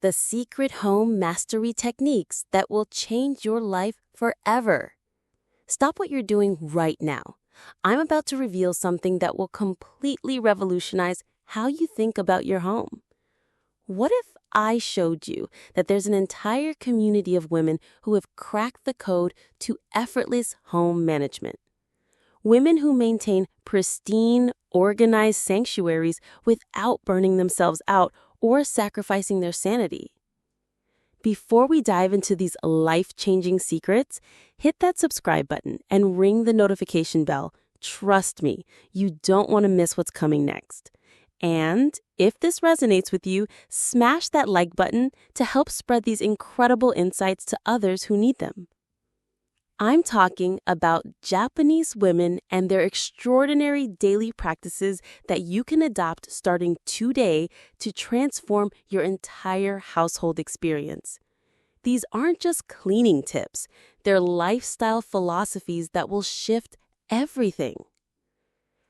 the secret home mastery techniques that will change your life forever. Stop what you're doing right now. I'm about to reveal something that will completely revolutionize how you think about your home. What if I showed you that there's an entire community of women who have cracked the code to effortless home management? Women who maintain pristine, organized sanctuaries without burning themselves out or sacrificing their sanity. Before we dive into these life-changing secrets, hit that subscribe button and ring the notification bell. Trust me, you don't want to miss what's coming next. And if this resonates with you, smash that like button to help spread these incredible insights to others who need them. I'm talking about Japanese women and their extraordinary daily practices that you can adopt starting today to transform your entire household experience. These aren't just cleaning tips, they're lifestyle philosophies that will shift everything.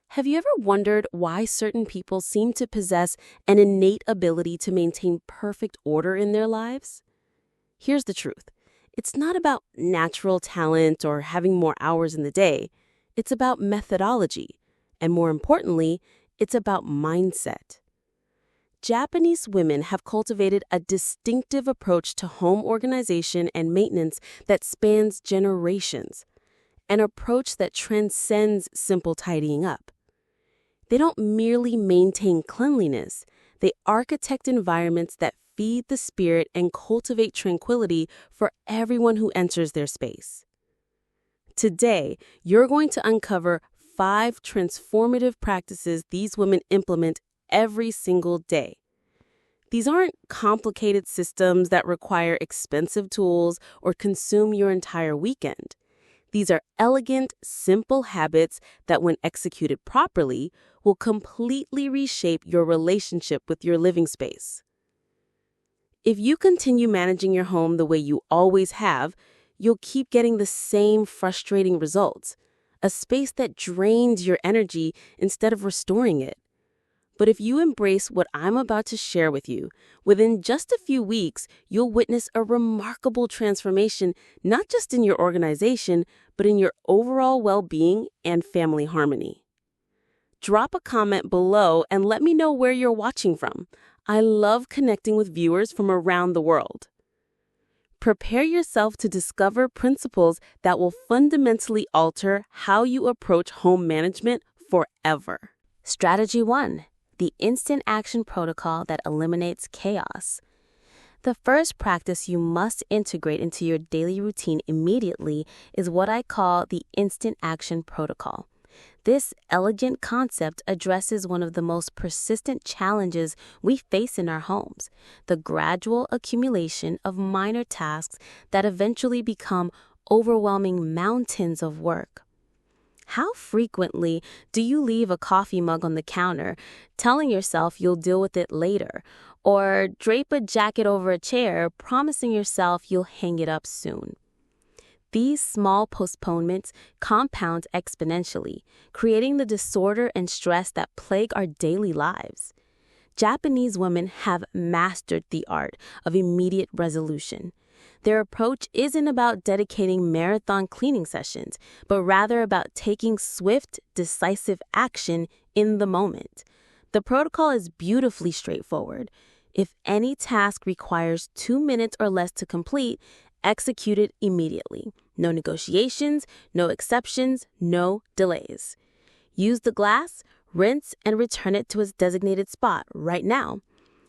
Have you ever wondered why certain people seem to possess an innate ability to maintain perfect order in their lives? Here's the truth. It's not about natural talent or having more hours in the day. It's about methodology. And more importantly, it's about mindset. Japanese women have cultivated a distinctive approach to home organization and maintenance that spans generations, an approach that transcends simple tidying up. They don't merely maintain cleanliness, they architect environments that feed the spirit and cultivate tranquility for everyone who enters their space. Today, you're going to uncover 5 transformative practices these women implement every single day. These aren't complicated systems that require expensive tools or consume your entire weekend. These are elegant, simple habits that, when executed properly, will completely reshape your relationship with your living space. If you continue managing your home the way you always have, you'll keep getting the same frustrating results, a space that drains your energy instead of restoring it. But if you embrace what I'm about to share with you, within just a few weeks, you'll witness a remarkable transformation, not just in your organization, but in your overall well-being and family harmony. Drop a comment below and let me know where you're watching from. I love connecting with viewers from around the world. Prepare yourself to discover principles that will fundamentally alter how you approach home management forever. Strategy 1. The instant action protocol that eliminates chaos. The first practice you must integrate into your daily routine immediately is what I call the instant action protocol. This elegant concept addresses one of the most persistent challenges we face in our homes, the gradual accumulation of minor tasks that eventually become overwhelming mountains of work. How frequently do you leave a coffee mug on the counter, telling yourself you'll deal with it later, or drape a jacket over a chair, promising yourself you'll hang it up soon? These small postponements compound exponentially, creating the disorder and stress that plague our daily lives. Japanese women have mastered the art of immediate resolution. Their approach isn't about dedicating marathon cleaning sessions, but rather about taking swift, decisive action in the moment. The protocol is beautifully straightforward. If any task requires 2 minutes or less to complete, execute it immediately. No negotiations, no exceptions, no delays. Use the glass, rinse, and return it to its designated spot right now.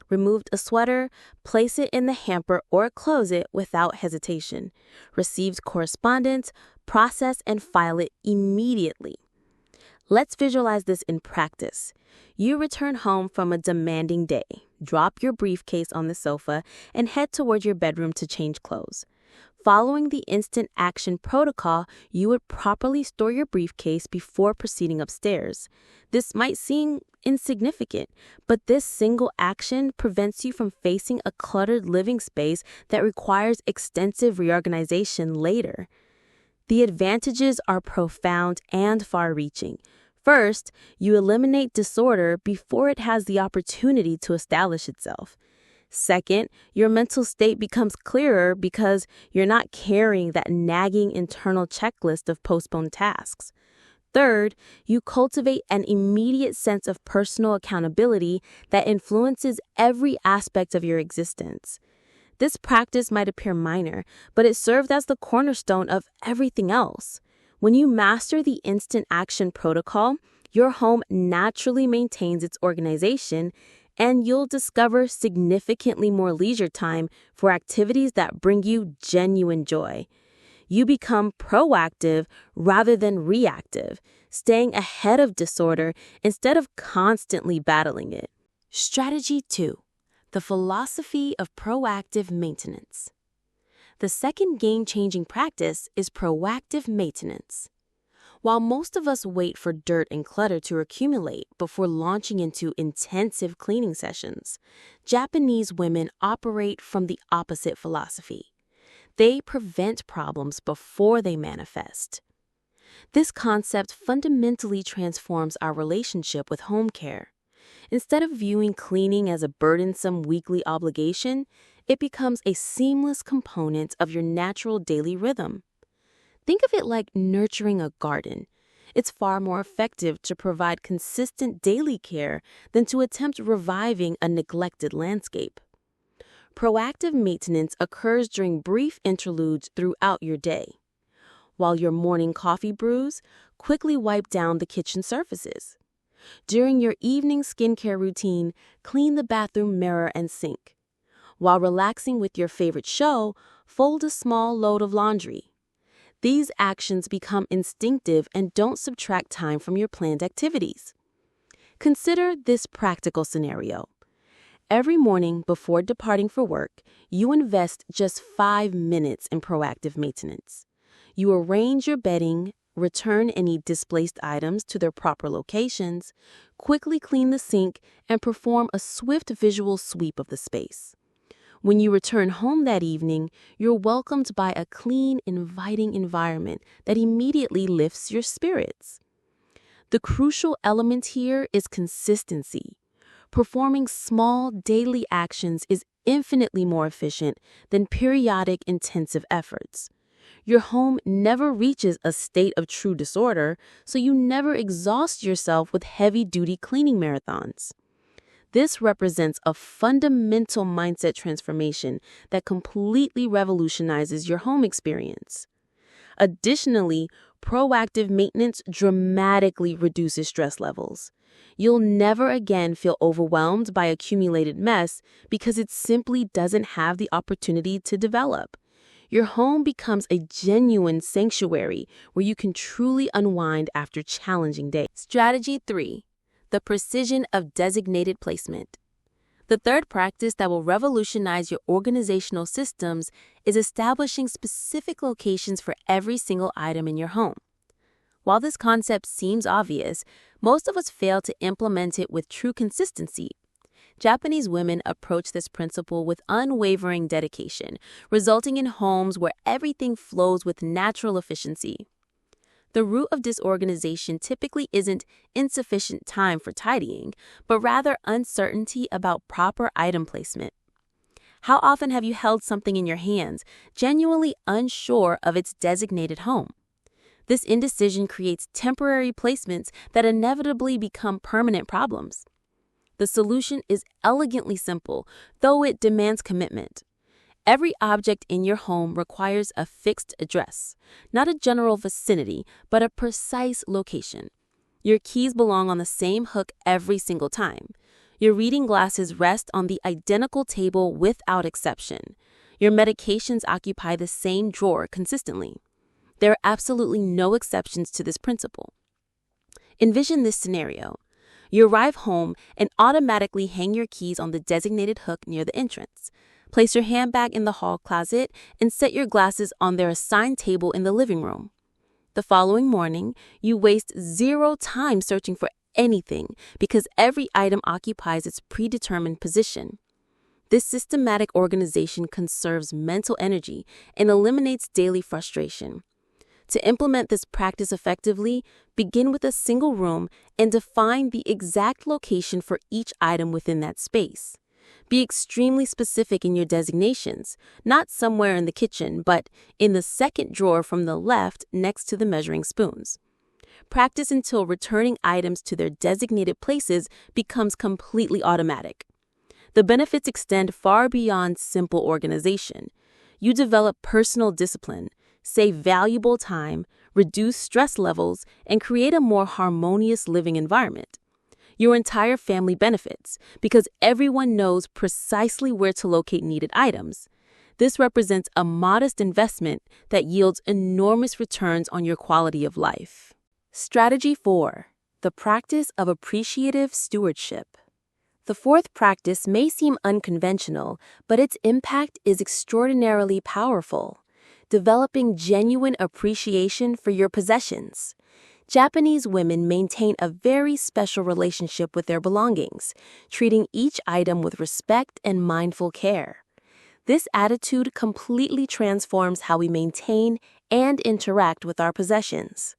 Removed a sweater, place it in the hamper or close it without hesitation. Received correspondence, process and file it immediately. Let's visualize this in practice. You return home from a demanding day, drop your briefcase on the sofa, and head toward your bedroom to change clothes. Following the instant action protocol, you would properly store your briefcase before proceeding upstairs. This might seem insignificant, but this single action prevents you from facing a cluttered living space that requires extensive reorganization later. The advantages are profound and far-reaching. First, you eliminate disorder before it has the opportunity to establish itself. Second, your mental state becomes clearer because you're not carrying that nagging internal checklist of postponed tasks. Third, you cultivate an immediate sense of personal accountability that influences every aspect of your existence. This practice might appear minor, but it served as the cornerstone of everything else. When you master the instant action protocol, your home naturally maintains its organization, and you'll discover significantly more leisure time for activities that bring you genuine joy. You become proactive rather than reactive, staying ahead of disorder instead of constantly battling it. Strategy 2. The philosophy of proactive maintenance. The second game-changing practice is proactive maintenance. While most of us wait for dirt and clutter to accumulate before launching into intensive cleaning sessions, Japanese women operate from the opposite philosophy. They prevent problems before they manifest. This concept fundamentally transforms our relationship with home care. Instead of viewing cleaning as a burdensome weekly obligation, it becomes a seamless component of your natural daily rhythm. Think of it like nurturing a garden. It's far more effective to provide consistent daily care than to attempt reviving a neglected landscape. Proactive maintenance occurs during brief interludes throughout your day. While your morning coffee brews, quickly wipe down the kitchen surfaces. During your evening skincare routine, clean the bathroom mirror and sink. While relaxing with your favorite show, fold a small load of laundry. These actions become instinctive and don't subtract time from your planned activities. Consider this practical scenario. Every morning before departing for work, you invest just 5 minutes in proactive maintenance. You arrange your bedding, return any displaced items to their proper locations, quickly clean the sink, and perform a swift visual sweep of the space. When you return home that evening, you're welcomed by a clean, inviting environment that immediately lifts your spirits. The crucial element here is consistency. Performing small daily actions is infinitely more efficient than periodic intensive efforts. Your home never reaches a state of true disorder, so you never exhaust yourself with heavy-duty cleaning marathons. This represents a fundamental mindset transformation that completely revolutionizes your home experience. Additionally, proactive maintenance dramatically reduces stress levels. You'll never again feel overwhelmed by accumulated mess because it simply doesn't have the opportunity to develop. Your home becomes a genuine sanctuary where you can truly unwind after challenging days. Strategy 3. The precision of designated placement. The third practice that will revolutionize your organizational systems is establishing specific locations for every single item in your home. While this concept seems obvious, most of us fail to implement it with true consistency. Japanese women approach this principle with unwavering dedication, resulting in homes where everything flows with natural efficiency. The root of disorganization typically isn't insufficient time for tidying, but rather uncertainty about proper item placement. How often have you held something in your hands, genuinely unsure of its designated home? This indecision creates temporary placements that inevitably become permanent problems. The solution is elegantly simple, though it demands commitment. Every object in your home requires a fixed address, not a general vicinity, but a precise location. Your keys belong on the same hook every single time. Your reading glasses rest on the identical table without exception. Your medications occupy the same drawer consistently. There are absolutely no exceptions to this principle. Envision this scenario. You arrive home and automatically hang your keys on the designated hook near the entrance. Place your handbag in the hall closet and set your glasses on their assigned table in the living room. The following morning, you waste 0 time searching for anything because every item occupies its predetermined position. This systematic organization conserves mental energy and eliminates daily frustration. To implement this practice effectively, begin with a single room and define the exact location for each item within that space. Be extremely specific in your designations, not somewhere in the kitchen, but in the second drawer from the left next to the measuring spoons. Practice until returning items to their designated places becomes completely automatic. The benefits extend far beyond simple organization. You develop personal discipline, save valuable time, reduce stress levels, and create a more harmonious living environment. Your entire family benefits because everyone knows precisely where to locate needed items. This represents a modest investment that yields enormous returns on your quality of life. Strategy 4. The practice of appreciative stewardship. The fourth practice may seem unconventional, but its impact is extraordinarily powerful. Developing genuine appreciation for your possessions. Japanese women maintain a very special relationship with their belongings, treating each item with respect and mindful care. This attitude completely transforms how we maintain and interact with our possessions.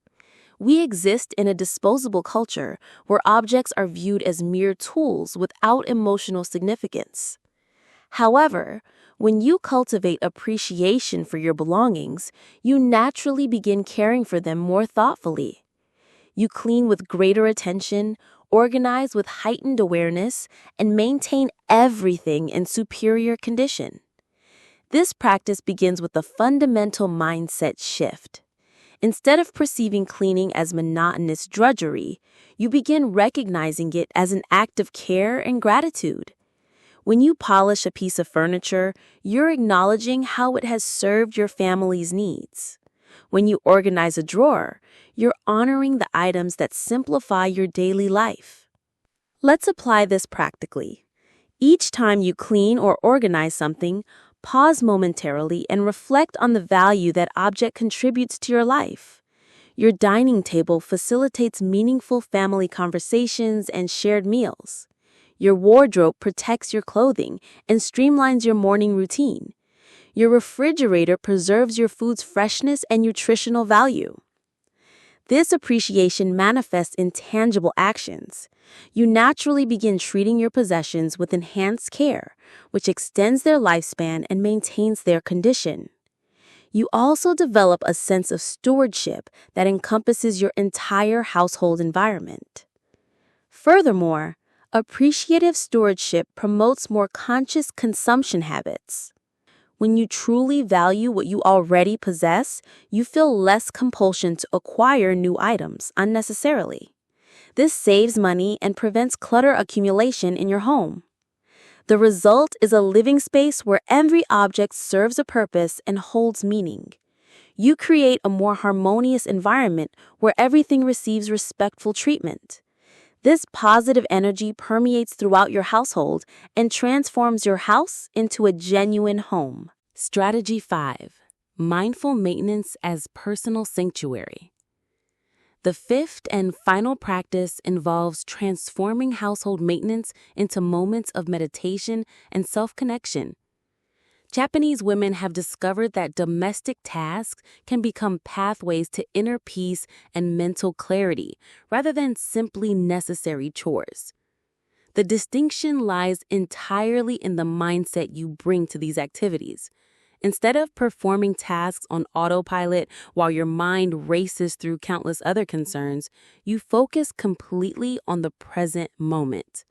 We exist in a disposable culture where objects are viewed as mere tools without emotional significance. However, when you cultivate appreciation for your belongings, you naturally begin caring for them more thoughtfully. You clean with greater attention, organize with heightened awareness, and maintain everything in superior condition. This practice begins with a fundamental mindset shift. Instead of perceiving cleaning as monotonous drudgery, you begin recognizing it as an act of care and gratitude. When you polish a piece of furniture, you're acknowledging how it has served your family's needs. When you organize a drawer, you're honoring the items that simplify your daily life. Let's apply this practically. Each time you clean or organize something, pause momentarily and reflect on the value that object contributes to your life. Your dining table facilitates meaningful family conversations and shared meals. Your wardrobe protects your clothing and streamlines your morning routine. Your refrigerator preserves your food's freshness and nutritional value. This appreciation manifests in tangible actions. You naturally begin treating your possessions with enhanced care, which extends their lifespan and maintains their condition. You also develop a sense of stewardship that encompasses your entire household environment. Furthermore, appreciative stewardship promotes more conscious consumption habits. When you truly value what you already possess, you feel less compulsion to acquire new items unnecessarily. This saves money and prevents clutter accumulation in your home. The result is a living space where every object serves a purpose and holds meaning. You create a more harmonious environment where everything receives respectful treatment. This positive energy permeates throughout your household and transforms your house into a genuine home. Strategy 5. Mindful maintenance as personal sanctuary. The fifth and final practice involves transforming household maintenance into moments of meditation and self-connection. Japanese women have discovered that domestic tasks can become pathways to inner peace and mental clarity, rather than simply necessary chores. The distinction lies entirely in the mindset you bring to these activities. Instead of performing tasks on autopilot while your mind races through countless other concerns, you focus completely on the present moment.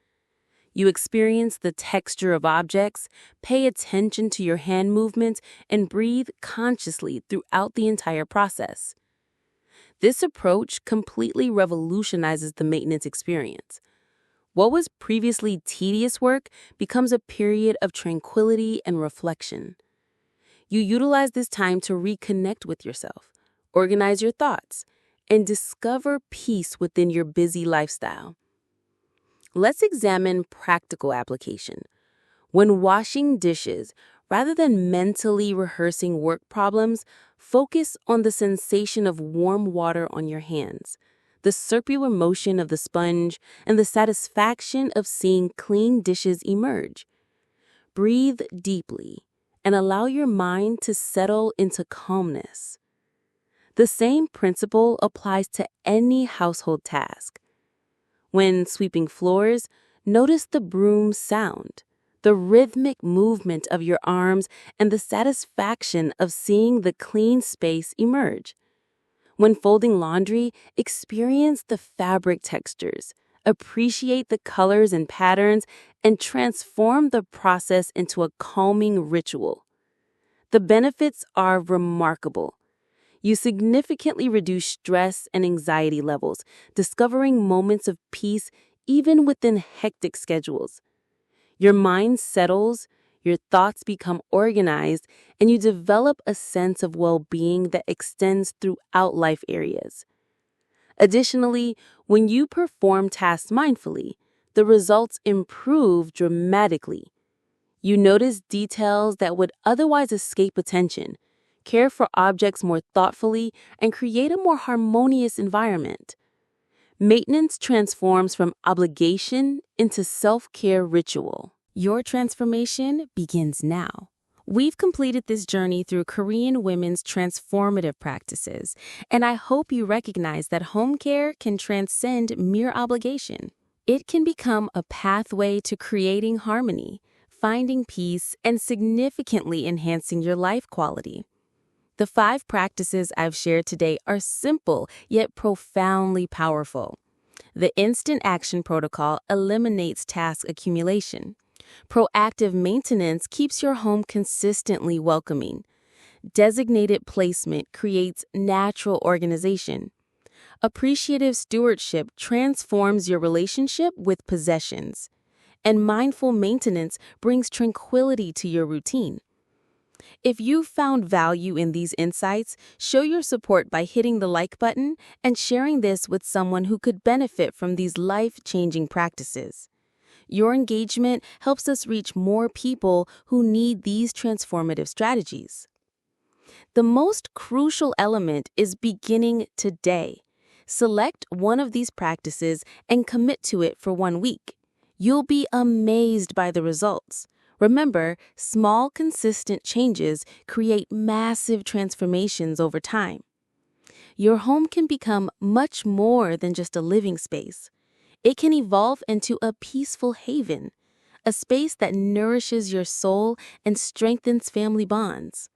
You experience the texture of objects, pay attention to your hand movements, and breathe consciously throughout the entire process. This approach completely revolutionizes the maintenance experience. What was previously tedious work becomes a period of tranquility and reflection. You utilize this time to reconnect with yourself, organize your thoughts, and discover peace within your busy lifestyle. Let's examine practical application. When washing dishes, rather than mentally rehearsing work problems, focus on the sensation of warm water on your hands, the circular motion of the sponge, and the satisfaction of seeing clean dishes emerge. Breathe deeply and allow your mind to settle into calmness. The same principle applies to any household task. When sweeping floors, notice the broom's sound, the rhythmic movement of your arms, and the satisfaction of seeing the clean space emerge. When folding laundry, experience the fabric textures, appreciate the colors and patterns, and transform the process into a calming ritual. The benefits are remarkable. You significantly reduce stress and anxiety levels, discovering moments of peace even within hectic schedules. Your mind settles, your thoughts become organized, and you develop a sense of well-being that extends throughout life areas. Additionally, when you perform tasks mindfully, the results improve dramatically. You notice details that would otherwise escape attention, care for objects more thoughtfully, and create a more harmonious environment. Maintenance transforms from obligation into self-care ritual. Your transformation begins now. We've completed this journey through Korean women's transformative practices, and I hope you recognize that home care can transcend mere obligation. It can become a pathway to creating harmony, finding peace, and significantly enhancing your life quality. The 5 practices I've shared today are simple yet profoundly powerful. The Instant Action Protocol eliminates task accumulation. Proactive maintenance keeps your home consistently welcoming. Designated placement creates natural organization. Appreciative stewardship transforms your relationship with possessions. And mindful maintenance brings tranquility to your routine. If you found value in these insights, show your support by hitting the like button and sharing this with someone who could benefit from these life-changing practices. Your engagement helps us reach more people who need these transformative strategies. The most crucial element is beginning today. Select one of these practices and commit to it for 1 week. You'll be amazed by the results. Remember, small, consistent changes create massive transformations over time. Your home can become much more than just a living space. It can evolve into a peaceful haven, a space that nourishes your soul and strengthens family bonds.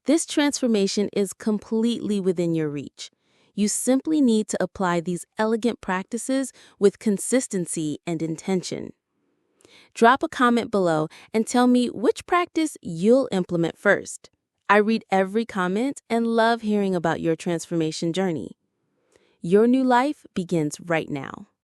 This transformation is completely within your reach. You simply need to apply these elegant practices with consistency and intention. Drop a comment below and tell me which practice you'll implement first. I read every comment and love hearing about your transformation journey. Your new life begins right now.